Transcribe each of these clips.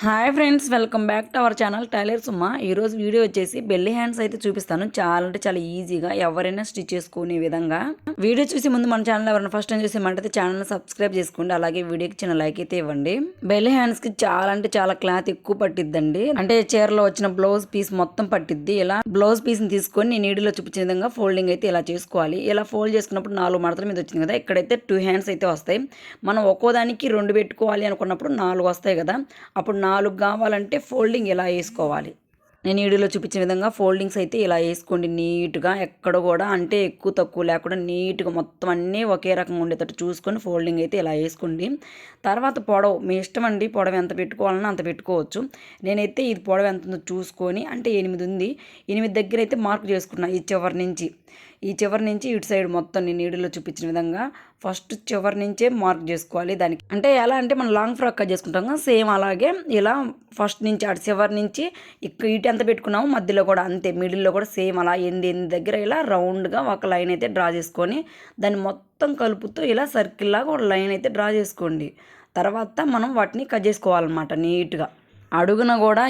Hi friends, welcome back to our channel tailor Suma. ఈరోజు video వచ్చేసి belly hands అయితే చూపిస్తాను. చాలా అంటే చాలా ఈజీగా ఎవరైనా స్టిచ్ చేసుకునే విధంగా. వీడియో చూసి ముందు మన ఛానల్ ఎవరైనా ఫస్ట్ టైం చూసేమంటే ఛానల్ సబ్స్క్రైబ్ చేసుకోండి. అలాగే వీడియోకి చిన్న లైక్ అయితే ఇవ్వండి. బెల్లీ హ్యాండ్స్ కి చాలా అంటే చాలా క్లాత్ ఎక్కువ పట్టిద్దండి. అంటే చీరలో వచ్చిన బ్లౌజ్ పీస్ మొత్తం పట్టిద్ది. ఇలా బ్లౌజ్ పీస్ ని తీసుకొని నేను వీడియోలో చూపించిన విధంగా ఫోల్డింగ్ అయితే ఇలా చేసుకోవాలి. ఇలా ఫోల్డ్ చేసుకున్నప్పుడు 4 మడతల మీద వచ్చింది కదా, ఇక్కడైతే 2 హ్యాండ్స్ అయితే వస్తాయి. మనం ఒక్కోదానికి 2 పెట్టుకోవాలి అనుకున్నప్పుడు 4 వస్తాయి కదా, అప్పుడు 4 కావాలంటే ఫోల్డింగ్ ఇలా వేసుకోవాలి. నేను వీడియోలో చూపించిన విధంగా ఫోల్డింగ్స్ అయితే ఇలా వేసుకోండి నీట్గా. ఎక్కడ కూడా అంటే ఎక్కువ తక్కువ లేకుండా నీట్గా మొత్తం అన్నీ ఒకే రకంగా ఉండేటట్టు చూసుకొని ఫోల్డింగ్ అయితే ఇలా వేసుకోండి. తర్వాత పొడవు మీ ఇష్టం అండి, పొడవు ఎంత పెట్టుకోవాలన్నా అంత పెట్టుకోవచ్చు. నేనైతే ఇది పొడవు ఎంత ఉందో చూసుకొని, అంటే 8 ఉంది, 8 దగ్గర అయితే మార్క్ చేసుకున్నా. ఈ చివరి నుంచి ఇటు సైడ్ మొత్తం నేను వీడియోలో చూపించిన విధంగా ఫస్ట్ చివరి నుంచే మార్క్ చేసుకోవాలి. దానికి అంటే ఎలా అంటే మనం లాంగ్ ఫ్రాక్ కట్ చేసుకుంటాం కదా, సేమ్ అలాగే ఇలా ఫస్ట్ నుంచి అటు చివరి నుంచి ఇటు ఎంత పెట్టుకున్నామో మధ్యలో కూడా అంతే, మిడిల్లో కూడా సేమ్ అలా ఎనిమిది దగ్గర ఇలా రౌండ్గా ఒక లైన్ అయితే డ్రా చేసుకొని దాన్ని మొత్తం కలుపుతూ ఇలా సర్కిల్ లాగా ఒక లైన్ అయితే డ్రా చేసుకోండి. తర్వాత మనం వాటిని కట్ చేసుకోవాలన్నమాట నీట్గా. అడుగున కూడా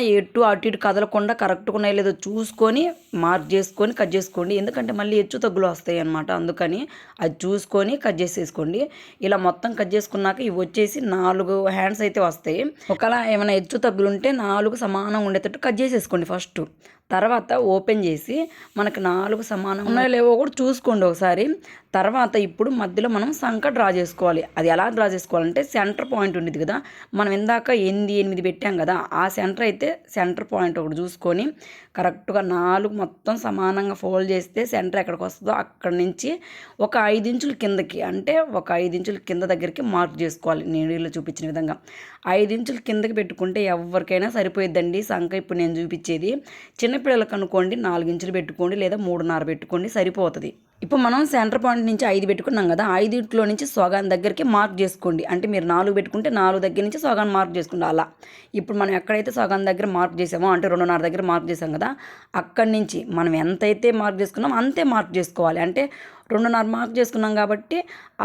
అటు ఇటు కదలకుండా కరెక్ట్గా ఉన్నాయో లేదో చూసుకొని మార్క్ చేసుకొని కట్ చేసుకోండి. ఎందుకంటే మళ్ళీ హెచ్చు తగ్గులు వస్తాయి అన్నమాట, అందుకని అది చూసుకొని కట్ చేసేసుకోండి. ఇలా మొత్తం కట్ చేసుకున్నాక ఇవి వచ్చేసి 4 హ్యాండ్స్ అయితే వస్తాయి. ఒకవేళ ఏమైనా హెచ్చు తగ్గులు ఉంటే 4 సమానంగా ఉండేటట్టు కట్ చేసేసుకోండి ఫస్ట్. తర్వాత ఓపెన్ చేసి మనకు 4 సమానం ఉన్నాయో లేవో కూడా చూసుకోండి ఒకసారి. తర్వాత ఇప్పుడు మధ్యలో మనం సంక డ్రా చేసుకోవాలి. అది ఎలా డ్రా చేసుకోవాలంటే సెంటర్ పాయింట్ ఉండేది కదా, మనం ఇందాక 8 పెట్టాం కదా, ఆ సెంటర్ పాయింట్ ఒకటి చూసుకొని కరెక్ట్గా 4 మొత్తం సమానంగా ఫోల్డ్ చేస్తే సెంటర్ ఎక్కడికి వస్తుందో అక్కడి నుంచి ఒక 5 ఇంచుల కిందకి, అంటే ఒక 5 ఇంచుల కింద దగ్గరికి మార్క్ చేసుకోవాలి. నేను వీళ్ళు చూపించిన విధంగా 5 ఇంచుల కిందకి పెట్టుకుంటే ఎవరికైనా సరిపోయిద్దండి సంక. ఇప్పుడు నేను చూపించేది చిన్నపిల్లలకు అనుకోండి 4 ఇంచులు పెట్టుకోండి, లేదా 3.5 పెట్టుకోండి, సరిపోతుంది. ఇప్పుడు మనం సెంటర్ పాయింట్ నుంచి 5 పెట్టుకున్నాం కదా, 5 నుంచి సగాన్ దగ్గరికి మార్క్ చేసుకోండి. అంటే మీరు 4 పెట్టుకుంటే 4 దగ్గర నుంచి సగాన్ మార్క్ చేసుకోండి అలా. ఇప్పుడు మనం ఎక్కడైతే సగాన్ దగ్గర మార్క్ చేసామో, అంటే 2.5 దగ్గర మార్క్ చేసాం కదా, అక్కడి నుంచి మనం ఎంతైతే మార్క్ చేసుకున్నామో అంతే మార్క్ చేసుకోవాలి. అంటే 2.5 మార్క్ చేసుకున్నాం కాబట్టి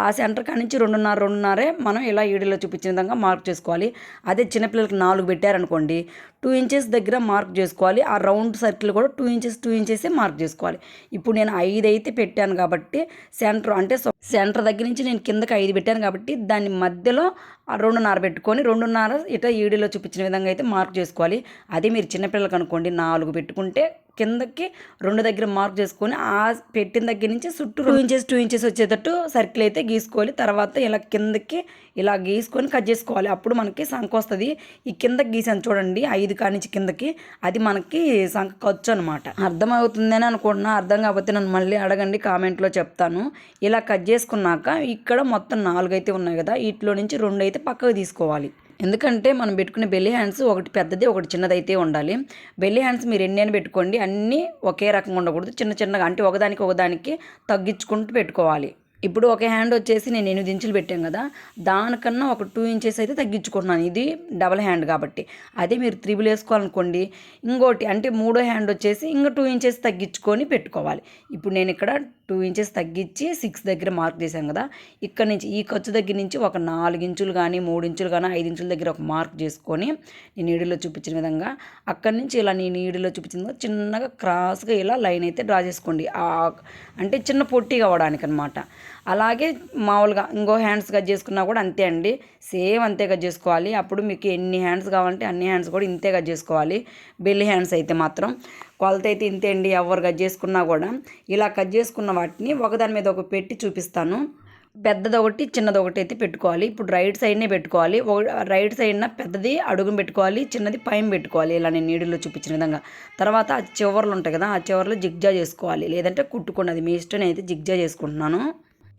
ఆ సెంటర్ కాడి నుంచి 2.5 మనం ఇలా ఈడీలో చూపించిన విధంగా మార్క్ చేసుకోవాలి. అదే చిన్నపిల్లలకి 4 పెట్టారనుకోండి, 2 ఇంచెస్ దగ్గర మార్క్ చేసుకోవాలి. ఆ రౌండ్ సర్కిల్ కూడా 2 ఇంచెస్ మార్క్ చేసుకోవాలి. ఇప్పుడు నేను 5 అయితే పెట్టాను కాబట్టి సెంటర్ దగ్గర నుంచి నేను కిందకి 5 పెట్టాను కాబట్టి దాని మధ్యలో 2.5 పెట్టుకొని 2.5 ఇట్లా ఈడీలో చూపించిన విధంగా అయితే మార్క్ చేసుకోవాలి. అదే మీరు చిన్నపిల్లలకు అనుకోండి 4 పెట్టుకుంటే కిందకి 2 దగ్గర మార్క్ చేసుకొని ఆ పెట్టిన దగ్గర నుంచి చుట్టూ 2 ఇంచెస్ వచ్చేటట్టు సర్కిల్ అయితే గీసుకోవాలి. తర్వాత ఇలా కిందకి ఇలా గీసుకొని కట్ చేసుకోవాలి. అప్పుడు మనకి సంఖ వస్తుంది. ఈ కిందకి గీసాను చూడండి, 5 కాడి నుంచి కిందకి, అది మనకి సంఖ ఖర్చు అనమాట. అర్థమవుతుందని అనుకుంటున్నా. అర్థం కాకపోతే నన్ను మళ్ళీ అడగండి, కామెంట్లో చెప్తాను. ఇలా కట్ చేసుకున్నాక ఇక్కడ మొత్తం 4 అయితే ఉన్నాయి కదా, వీటిలో నుంచి 2 అయితే పక్కకు తీసుకోవాలి. ఎందుకంటే మనం పెట్టుకునే బెల్లీ హ్యాండ్స్ ఒకటి పెద్దది ఒకటి చిన్నది అయితే ఉండాలి. బెల్లీ హ్యాండ్స్ మీరు ఎన్ని పెట్టుకోండి, అన్నీ ఒకే రకంగా ఉండకూడదు, చిన్నగా అంటే ఒకదానికి తగ్గించుకుంటూ పెట్టుకోవాలి. ఇప్పుడు ఒక హ్యాండ్ వచ్చేసి నేను 8 ఇంచులు పెట్టాను కదా, దానికన్నా ఒక 2 ఇంచెస్ అయితే తగ్గించుకుంటున్నాను. ఇది డబల్ హ్యాండ్ కాబట్టి. అదే మీరు 3 వేసుకోవాలనుకోండి, ఇంకోటి అంటే 3వ హ్యాండ్ వచ్చేసి ఇంకా 2 ఇంచెస్ తగ్గించుకొని పెట్టుకోవాలి. ఇప్పుడు నేను ఇక్కడ 2 ఇంచెస్ తగ్గించి 6 దగ్గర మార్క్ చేశాను కదా, ఇక్కడ నుంచి ఈ ఖర్చు దగ్గర నుంచి ఒక 4 ఇంచులు కానీ 3 ఇంచులు కానీ 5 ఇంచుల దగ్గర ఒక మార్క్ చేసుకొని నేను నీడిలో చూపించిన విధంగా అక్కడి నుంచి ఇలా నేను నీడిలో చూపించిన చిన్నగా క్రాస్గా ఇలా లైన్ అయితే డ్రా చేసుకోండి. అంటే చిన్న పొట్టి కావడానికి అనమాట. అలాగే మామూలుగా ఇంకో హ్యాండ్స్ కట్ చేసుకున్నా కూడా అంతే అండి, సేమ్ అంతే కట్ చేసుకోవాలి. అప్పుడు మీకు ఎన్ని హ్యాండ్స్ కావాలంటే అన్ని హ్యాండ్స్ కూడా ఇంతే కట్ చేసుకోవాలి. బెల్లి హ్యాండ్స్ అయితే మాత్రం కొలత అయితే ఇంతే అండి. ఎవరు కట్ చేసుకున్నా కూడా ఇలా కట్ చేసుకున్న వాటిని ఒకదాని మీద ఒక పెట్టి చూపిస్తాను. పెద్దది ఒకటి చిన్నది ఒకటి అయితే పెట్టుకోవాలి. ఇప్పుడు రైట్ సైడ్నే పెట్టుకోవాలి. రైట్ సైడ్న పెద్దది అడుగును పెట్టుకోవాలి, చిన్నది పైన పెట్టుకోవాలి. ఇలా నేను నీడిలో చూపించిన విధంగా. తర్వాత ఆ చివర్లు ఉంటాయి కదా, ఆ చివర్లో జిగ్జా చేసుకోవాలి, లేదంటే కుట్టుకోండి, అది మీ ఇష్టం. నేనైతే జిగ్జా చేసుకుంటున్నాను.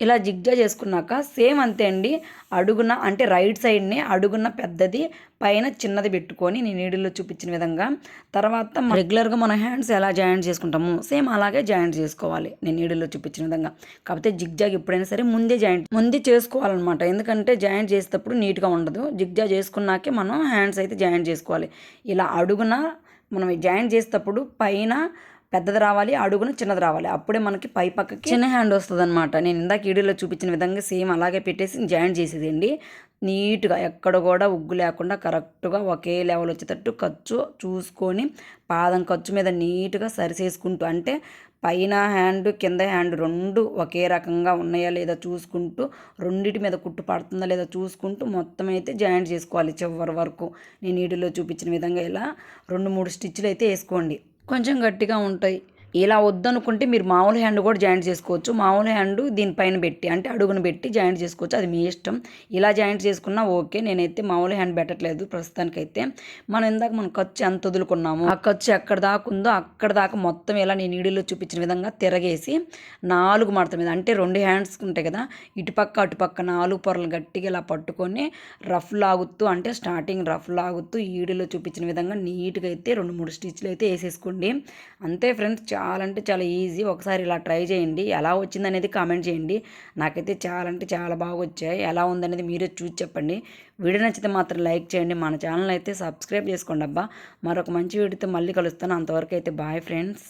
ఇలా జిగ్జా చేసుకున్నాక సేమ్ అంతే అండి, అడుగున అంటే రైట్ సైడ్ని అడుగున పెద్దది పైన చిన్నది పెట్టుకొని నేను నీడిలో చూపించిన విధంగా. తర్వాత రెగ్యులర్గా మన హ్యాండ్స్ ఎలా జాయింట్ చేసుకుంటాము సేమ్ అలాగే జాయింట్ చేసుకోవాలి నేను నీడిలో చూపించిన విధంగా. కాకపోతే జిగ్జాగ్ ఎప్పుడైనా సరే ముందే చేసుకోవాలన్నమాట. ఎందుకంటే జాయింట్ చేసేటప్పుడు నీట్గా ఉండదు. జిగ్జా చేసుకున్నాకే మనం హ్యాండ్స్ అయితే జాయింట్ చేసుకోవాలి. ఇలా అడుగున మనం జాయింట్ చేసేటప్పుడు పైన పెద్దది రావాలి, అడుగున చిన్నది రావాలి, అప్పుడే మనకి పై పక్కకి చిన్న హ్యాండ్ వస్తుంది అనమాట. నేను ఇందాక వీడియోలో చూపించిన విధంగా సేమ్ అలాగే పెట్టేసి జాయింట్ చేసేదండి. నీట్గా ఎక్కడ కూడా ఉగ్గు లేకుండా కరెక్ట్గా ఒకే లెవెల్ వచ్చేటట్టు ఖర్చు చూసుకొని పాదం ఖర్చు మీద నీట్గా సరిచేసుకుంటూ, అంటే పైన హ్యాండ్ కింద హ్యాండ్ రెండు ఒకే రకంగా ఉన్నాయా లేదా చూసుకుంటూ, రెండిటి మీద కుట్టు పడుతుందా లేదా చూసుకుంటూ మొత్తం అయితే జాయింట్ చేసుకోవాలి చివరి వరకు. నేను వీడియోలో చూపించిన విధంగా ఇలా 2-3 స్టిచ్లు అయితే వేసుకోండి. కొంచెం గట్టిగా ఉంటాయి. ఇలా వద్దనుకుంటే మీరు మామూలు హ్యాండ్ కూడా జాయింట్ చేసుకోవచ్చు. మామూలు హ్యాండ్ దీనిపైన పెట్టి, అంటే అడుగును పెట్టి జాయింట్ చేసుకోవచ్చు, అది మీ ఇష్టం. ఇలా జాయింట్ చేసుకున్నా ఓకే. నేనైతే మామూలు హ్యాండ్ పెట్టట్లేదు ప్రస్తుతానికైతే. మనం ఖర్చు ఎంత వదులుకున్నాము, ఆ ఖర్చు ఎక్కడ దాకా ఉందో అక్కడ దాకా మొత్తం ఇలా నేను వీడియోలో చూపించిన విధంగా తిరగేసి 4 మడత మీద, అంటే 2 హ్యాండ్స్ ఉంటాయి కదా, ఇటుపక్క అటుపక్క 4 పొరలు గట్టిగా ఇలా పట్టుకొని రఫ్ లాగుతూ, అంటే స్టార్టింగ్ రఫ్ లాగుతూ ఈ వీడియోలో చూపించిన విధంగా నీట్గా అయితే 2-3 స్టిచ్లు అయితే వేసేసుకోండి. అంతే ఫ్రెండ్స్, చాలా అంటే చాలా ఈజీ. ఒకసారి ఇలా ట్రై చేయండి. ఎలా వచ్చిందనేది కామెంట్ చేయండి. నాకైతే చాలా అంటే చాలా బాగా వచ్చాయి. ఎలా ఉందనేది మీరే చూసి చెప్పండి. వీడియో నచ్చితే మాత్రం లైక్ చేయండి. మన ఛానల్ అయితే సబ్స్క్రైబ్ చేసుకోండి అబ్బా. మరొక మంచి వీడియోతో మళ్ళీ కలుస్తాను. అంతవరకు అయితే బాయ్ ఫ్రెండ్స్.